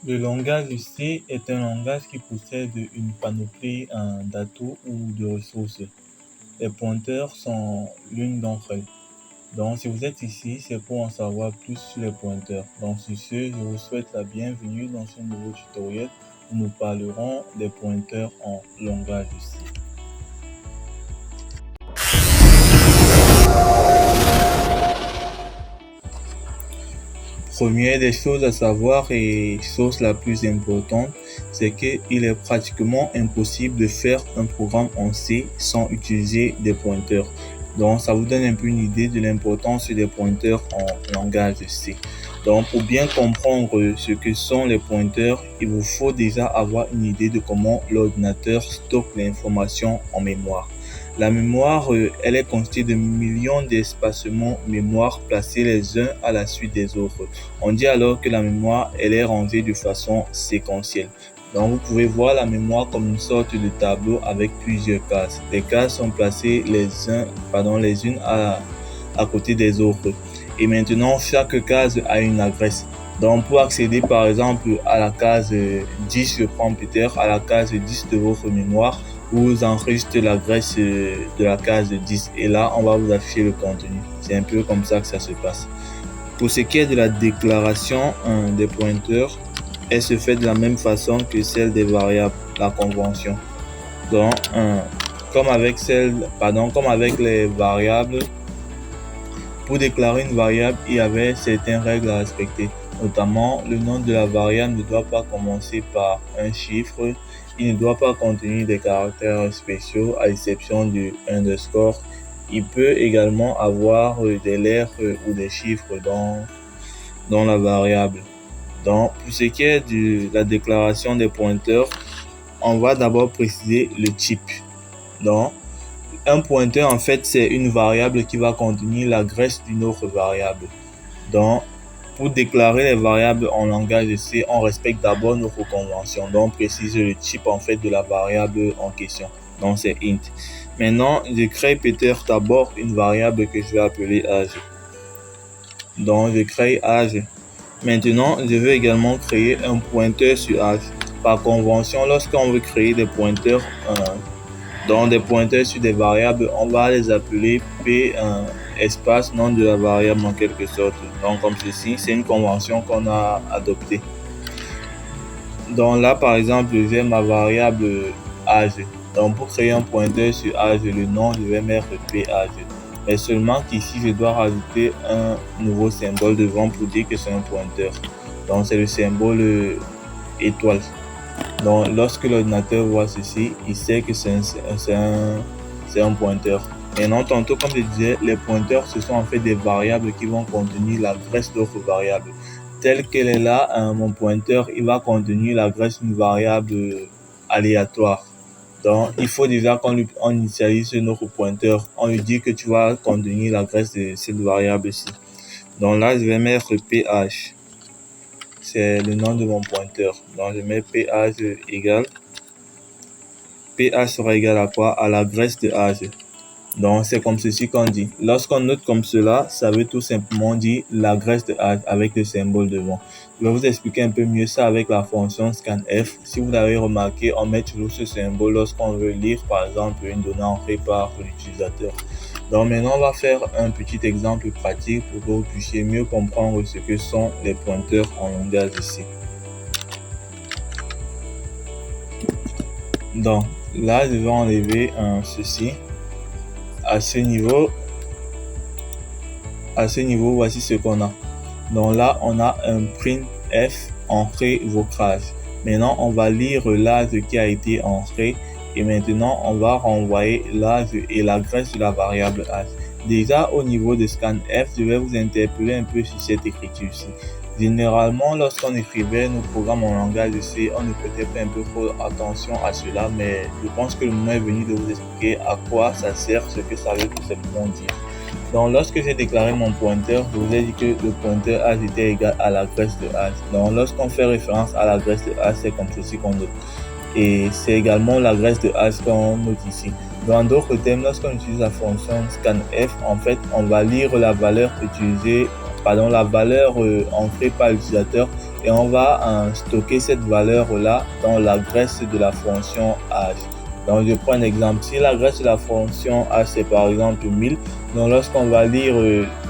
Le langage C est un langage qui possède une panoplie d'atouts ou de ressources. Les pointeurs sont l'une d'entre elles. Donc, si vous êtes ici, c'est pour en savoir plus sur les pointeurs. Donc, sur ce, je vous souhaite la bienvenue dans ce nouveau tutoriel où nous parlerons des pointeurs en langage C. Première des choses à savoir et chose la plus importante, c'est qu'il est pratiquement impossible de faire un programme en C sans utiliser des pointeurs. Donc, ça vous donne un peu une idée de l'importance des pointeurs en langage C. Donc, pour bien comprendre ce que sont les pointeurs, il vous faut déjà avoir une idée de comment l'ordinateur stocke l'information en mémoire. La mémoire, elle est constituée de millions d'espacements mémoire placés les uns à la suite des autres. On dit alors que la mémoire, elle est rangée de façon séquentielle. Donc, vous pouvez voir la mémoire comme une sorte de tableau avec plusieurs cases. Les cases sont placées les unes à côté des autres. Et maintenant, chaque case a une adresse. Donc, pour accéder par exemple à la case 10, je prends peut-être à la case 10 de votre mémoire, vous enregistrez l'adresse de la case 10 et là, on va vous afficher le contenu. C'est un peu comme ça que ça se passe. Pour ce qui est de la déclaration des pointeurs, elle se fait de la même façon que celle des variables, la convention. Donc, comme avec les variables, pour déclarer une variable, il y avait certaines règles à respecter. Notamment, le nom de la variable ne doit pas commencer par un chiffre, il ne doit pas contenir des caractères spéciaux à l'exception du underscore. Il peut également avoir des lettres ou des chiffres dans la variable. Donc, pour ce qui est de la déclaration des pointeurs, on va d'abord préciser le type. Donc, un pointeur, en fait, c'est une variable qui va contenir l'adresse d'une autre variable. Donc, pour déclarer les variables en langage C, on respecte d'abord notre convention. Donc, on précise le type en fait de la variable en question. Donc, c'est int. Maintenant, je crée peut-être d'abord une variable que je vais appeler âge. Donc, je crée âge. Maintenant, je veux également créer un pointeur sur âge. Par convention, lorsqu'on veut créer des pointeurs, des pointeurs sur des variables, on va les appeler P espace nom de la variable en quelque sorte. Donc comme ceci, c'est une convention qu'on a adoptée. Donc là par exemple, j'ai ma variable âge. Donc pour créer un pointeur sur âge, le nom, je vais mettre P âge. Mais seulement qu'ici, je dois rajouter un nouveau symbole devant pour dire que c'est un pointeur. Donc c'est le symbole étoile. Donc, lorsque l'ordinateur voit ceci, il sait que c'est un pointeur. Maintenant, tantôt, comme je disais, les pointeurs, ce sont en fait des variables qui vont contenir l'adresse d'autres variables. Telle qu'elle est là, mon pointeur, il va contenir l'adresse d'une variable aléatoire. Donc, il faut déjà qu'on initialise notre pointeur. On lui dit que tu vas contenir l'adresse de cette variable-ci. Donc là, je vais mettre ph. C'est le nom de mon pointeur. Donc, je mets ph égale. ph sera égal à quoi? À l'adresse de âge. Donc, c'est comme ceci qu'on dit. Lorsqu'on note comme cela, ça veut tout simplement dire l'adresse de âge avec le symbole devant. Je vais vous expliquer un peu mieux ça avec la fonction scanf. Si vous l'avez remarqué, on met toujours ce symbole lorsqu'on veut lire, par exemple, une donnée entrée par l'utilisateur. Donc maintenant, on va faire un petit exemple pratique pour que vous puissiez mieux comprendre ce que sont les pointeurs en langage C. Donc là, je vais enlever ceci. À ce niveau, voici ce qu'on a. Donc là, on a un printf entrée vocage. Maintenant, on va lire l'âge qui a été entré. Et maintenant, on va renvoyer l'âge et l'adresse de la variable âge. Déjà, au niveau de scanf, je vais vous interpeller un peu sur cette écriture-ci. Généralement, lorsqu'on écrivait nos programmes en langage C, on ne prêtait pas un peu trop attention à cela, mais je pense que le moment est venu de vous expliquer à quoi ça sert, ce que ça veut tout simplement dire. Donc, lorsque j'ai déclaré mon pointeur, je vous ai dit que le pointeur âge était égal à l'adresse de âge. Donc, lorsqu'on fait référence à l'adresse de âge, c'est comme ceci qu'on note. Et c'est également l'adresse de âge qu'on note ici. Dans d'autres termes, lorsqu'on utilise la fonction scanf, en fait, on va lire la valeur utilisée la valeur entrée par l'utilisateur, et on va stocker cette valeur-là dans l'adresse de la fonction age. Donc je prends un exemple. Si l'adresse de la fonction age c'est par exemple 1000, donc lorsqu'on va lire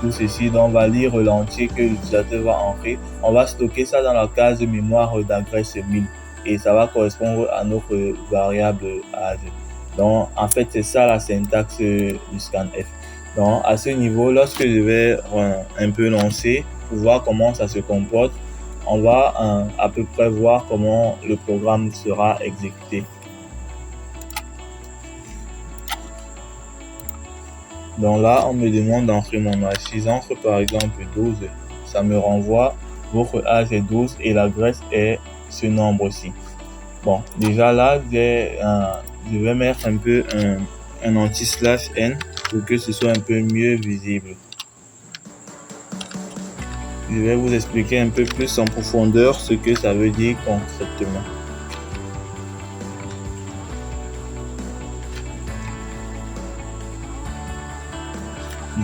tout ceci, donc on va lire l'entier que l'utilisateur va entrer, on va stocker ça dans la case de mémoire d'adresse 1000 et ça va correspondre à notre variable age. Donc en fait c'est ça la syntaxe du scanf. Donc à ce niveau, lorsque je vais un peu lancer pour voir comment ça se comporte, on va à peu près voir comment le programme sera exécuté. Donc là, on me demande d'entrer mon âge. Si j'entre par exemple 12, ça me renvoie votre âge est 12 et l'adresse est ce nombre-ci. Bon, déjà là, je vais mettre un peu un anti-n pour que ce soit un peu mieux visible. Je vais vous expliquer un peu plus en profondeur ce que ça veut dire concrètement.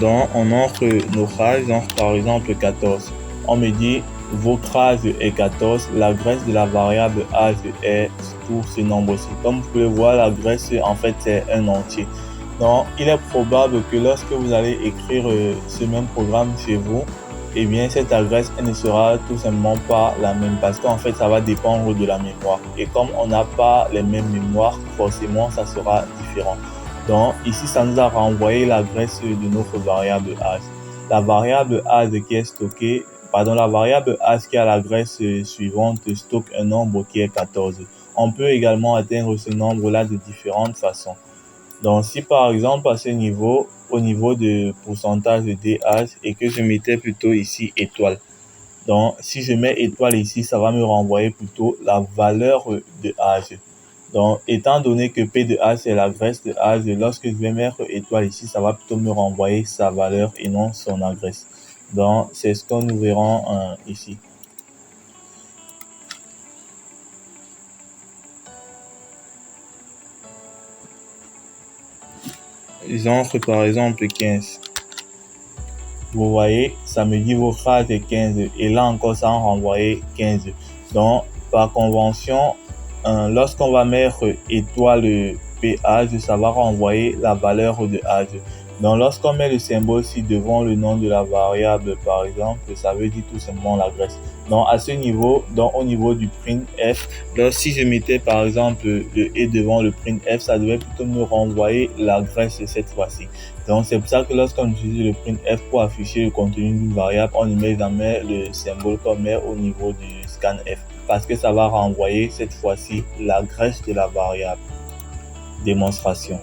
Donc, on entre nos âges, donc par exemple 14. On me dit votre âge est 14, l'adresse de la variable âge est pour ce nombre-ci. Comme vous pouvez voir, l'adresse en fait c'est un entier. Donc, il est probable que lorsque vous allez écrire ce même programme chez vous, eh bien cette adresse elle ne sera tout simplement pas la même parce qu'en fait ça va dépendre de la mémoire. Et comme on n'a pas les mêmes mémoires, forcément ça sera différent. Donc ici, ça nous a renvoyé l'adresse de notre variable âge. La variable âge qui est stockée, la variable âge qui a l'adresse suivante stocke un nombre qui est 14. On peut également atteindre ce nombre-là de différentes façons. Donc si par exemple à ce niveau, au niveau de pourcentage de DH et que je mettais plutôt ici étoile. Donc si je mets étoile ici, ça va me renvoyer plutôt la valeur de âge. Donc, étant donné que P de A, c'est l'adresse de âge, lorsque je vais mettre étoile ici, ça va plutôt me renvoyer sa valeur et non son adresse. Donc, c'est ce que nous verrons ici. J'entre par exemple 15. Vous voyez, ça me dit votre âge est 15. Et là encore, ça va renvoyer 15. Donc, par convention, lorsqu'on va mettre étoile PH, ça va renvoyer la valeur de âge. Donc, lorsqu'on met le symbole ci devant le nom de la variable, par exemple, ça veut dire tout simplement l'adresse. Donc, à ce niveau, donc au niveau du printf, donc si je mettais par exemple le et devant le printf, ça devait plutôt me renvoyer l'adresse cette fois-ci. Donc, c'est pour ça que lorsqu'on utilise le printf pour afficher le contenu d'une variable, on ne met jamais le symbole qu'on met au niveau du scanf parce que ça va renvoyer cette fois-ci l'adresse de la variable. Démonstration.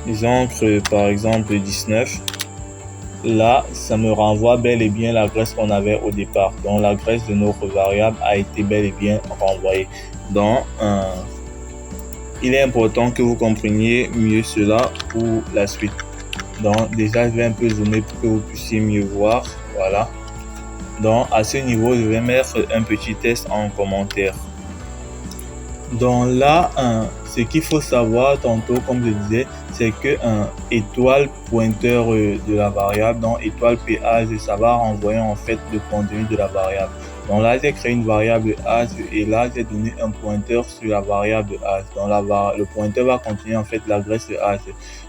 J'entre par exemple 19. Là, ça me renvoie bel et bien l'adresse qu'on avait au départ. Donc, l'adresse de notre variable a été bel et bien renvoyée. Donc, il est important que vous compreniez mieux cela pour la suite. Donc, déjà, je vais un peu zoomer pour que vous puissiez mieux voir. Voilà. Donc, à ce niveau, je vais mettre un petit test en commentaire. Donc là, ce qu'il faut savoir tantôt, comme je disais, c'est que étoile pointeur de la variable, donc étoile PH, ça va renvoyer en fait le contenu de la variable. Donc là, j'ai créé une variable âge et là, j'ai donné un pointeur sur la variable âge. Donc le pointeur va contenir en fait l'adresse de âge.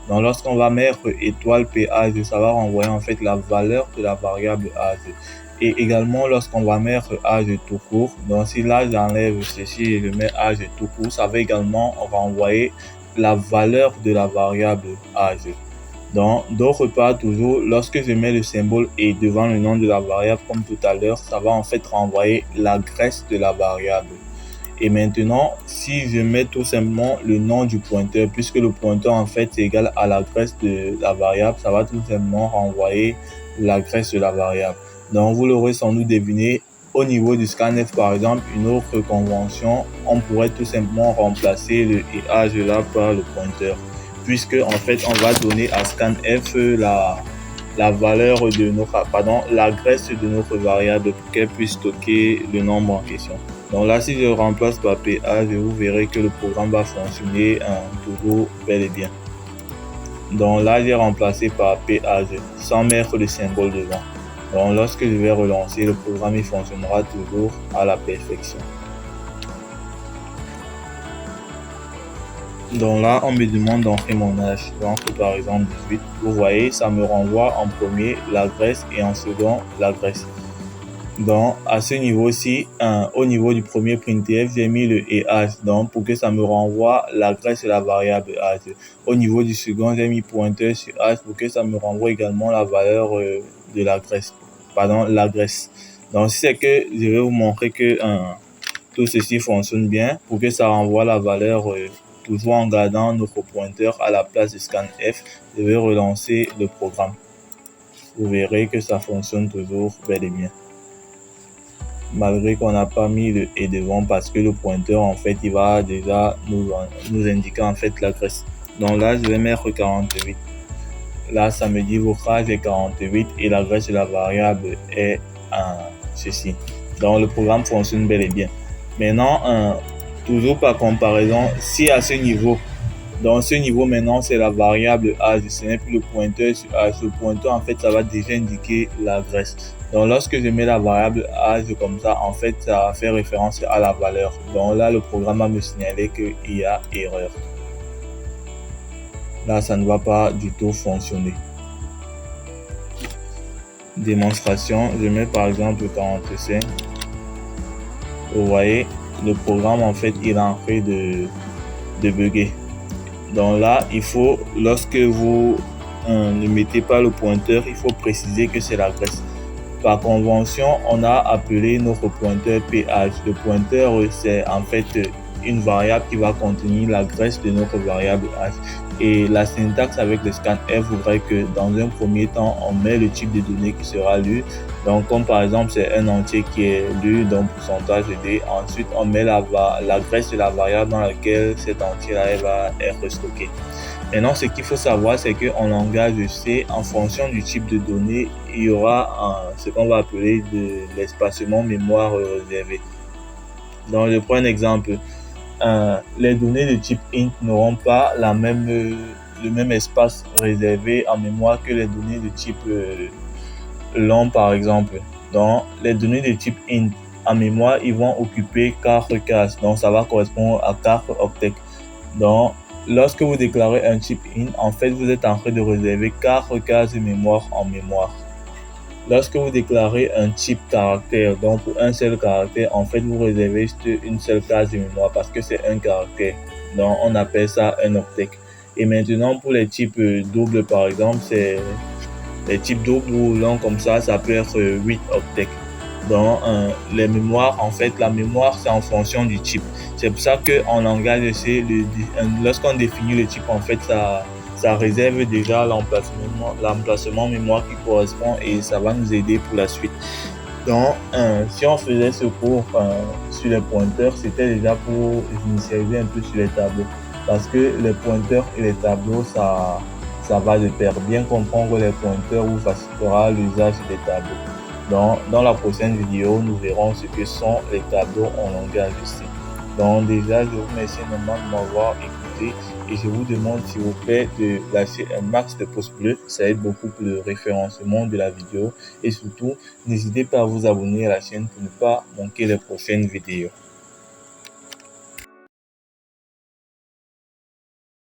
Donc lorsqu'on va mettre étoile PH, ça va renvoyer en fait la valeur de la variable âge. Et également, lorsqu'on va mettre âge tout court, donc si là j'enlève ceci et je mets âge tout court, ça va également renvoyer la valeur de la variable âge. Donc, d'autre part, toujours, lorsque je mets le symbole et devant le nom de la variable, comme tout à l'heure, ça va en fait renvoyer l'adresse de la variable. Et maintenant, si je mets tout simplement le nom du pointeur, puisque le pointeur en fait est égal à l'adresse de la variable, ça va tout simplement renvoyer l'adresse de la variable. Donc, vous l'aurez sans doute deviné, au niveau du scanf, par exemple, une autre convention, on pourrait tout simplement remplacer le âge là par le pointeur, puisque en fait, on va donner à scanf la valeur de l'adresse de notre variable pour qu'elle puisse stocker le nombre en question. Donc là, si je remplace par PH, vous verrez que le programme va fonctionner toujours bel et bien. Donc là, j'ai remplacé par PAG sans mettre le symbole devant. Donc lorsque je vais relancer, le programme il fonctionnera toujours à la perfection. Donc là, on me demande d'entrer mon âge. Donc par exemple 18. Vous voyez, ça me renvoie en premier la Grèce et en second la Grèce. Donc à ce niveau-ci, au niveau du premier printf, j'ai mis le age, donc pour que ça me renvoie la Grèce et la variable âge. Au niveau du second, j'ai mis pointeur sur âge pour que ça me renvoie également la valeur de la Grèce. La Grèce. Donc si c'est que je vais vous montrer que tout ceci fonctionne bien, pour que ça renvoie la valeur toujours en gardant notre pointeur à la place de scanf, je vais relancer le programme. Vous verrez que ça fonctionne toujours bel et bien, malgré qu'on n'a pas mis le et devant, parce que le pointeur en fait il va déjà nous indiquer en fait la Grèce. Donc là je vais mettre 48. Là ça me dit votre âge est 48 et la Grèce de la variable est ceci. Donc le programme fonctionne bel et bien. Maintenant toujours par comparaison, si à ce niveau, dans ce niveau maintenant c'est la variable âge, ce n'est plus le pointeur sur âge. Le pointeur en fait ça va déjà indiquer la Grèce. Donc lorsque je mets la variable âge comme ça, en fait ça fait référence à la valeur. Donc là le programme va me signaler qu'il y a erreur. Là ça ne va pas du tout fonctionner. Démonstration, je mets par exemple 45. Vous voyez, le programme en fait il est en train de bugger. Donc là, il faut, lorsque vous ne mettez pas le pointeur, il faut préciser que c'est la Grèce. Par convention, on a appelé notre pointeur pH. Le pointeur, c'est en fait une variable qui va contenir la Grèce de notre variable h. Et la syntaxe avec le scanf voudrait que dans un premier temps, on met le type de données qui sera lu. Donc, comme par exemple, c'est un entier qui est lu, donc pourcentage de D. Ensuite, on met la Grèce de la variable dans laquelle cet entier-là va être stocké. Maintenant, ce qu'il faut savoir, c'est qu'en langage C, en fonction du type de données, il y aura ce qu'on va appeler de l'espacement mémoire réservé. Donc, je prends un exemple. Les données de type int n'auront pas le même espace réservé en mémoire que les données de type long, par exemple. Donc, les données de type int en mémoire, ils vont occuper 4 cases. Donc, ça va correspondre à 4 octets. Donc, lorsque vous déclarez un type int, en fait, vous êtes en train de réserver 4 cases de mémoire en mémoire. Lorsque vous déclarez un type caractère, donc pour un seul caractère, en fait, vous réservez une seule case de mémoire parce que c'est un caractère. Donc, on appelle ça un octet. Et maintenant, pour les types doubles, par exemple, c'est les types doubles ou longs comme ça peut être 8 octets. Donc, les mémoires, en fait, la mémoire, c'est en fonction du type. C'est pour ça qu'en langage C, lorsqu'on définit le type, en fait, ça réserve déjà l'emplacement mémoire qui correspond et ça va nous aider pour la suite. Donc, si on faisait ce cours sur les pointeurs, c'était déjà pour initialiser un peu sur les tableaux. Parce que les pointeurs et les tableaux, ça va de pair. Bien comprendre les pointeurs vous facilitera l'usage des tableaux. Donc, dans la prochaine vidéo, nous verrons ce que sont les tableaux en langage C. Donc déjà, je vous remercie énormément de m'avoir écouté et je vous demande s'il vous plaît de lâcher un max de pouces bleus. Ça aide beaucoup pour le référencement de la vidéo et surtout, n'hésitez pas à vous abonner à la chaîne pour ne pas manquer les prochaines vidéos.